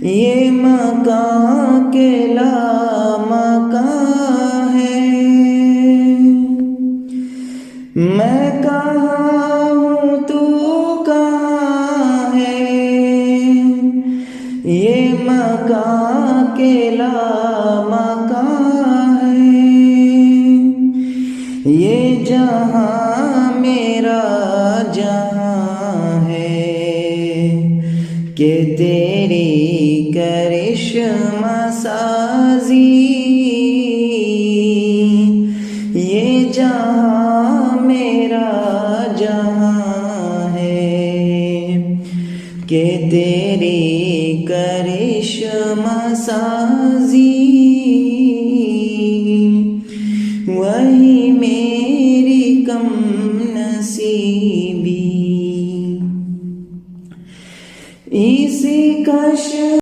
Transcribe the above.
یہ مکان کے لامکان ہے، میں کہاں ہوں تو کہاں ہے، یہ مکان کے لامکان ہے، یہ جہاں میرا جہاں ہے کہ تیری کرشمہ سازی، یہ جہاں میرا جہاں ہے کہ تیری کرشمہ سازی، وہی میری کم نصیبی، اسی کش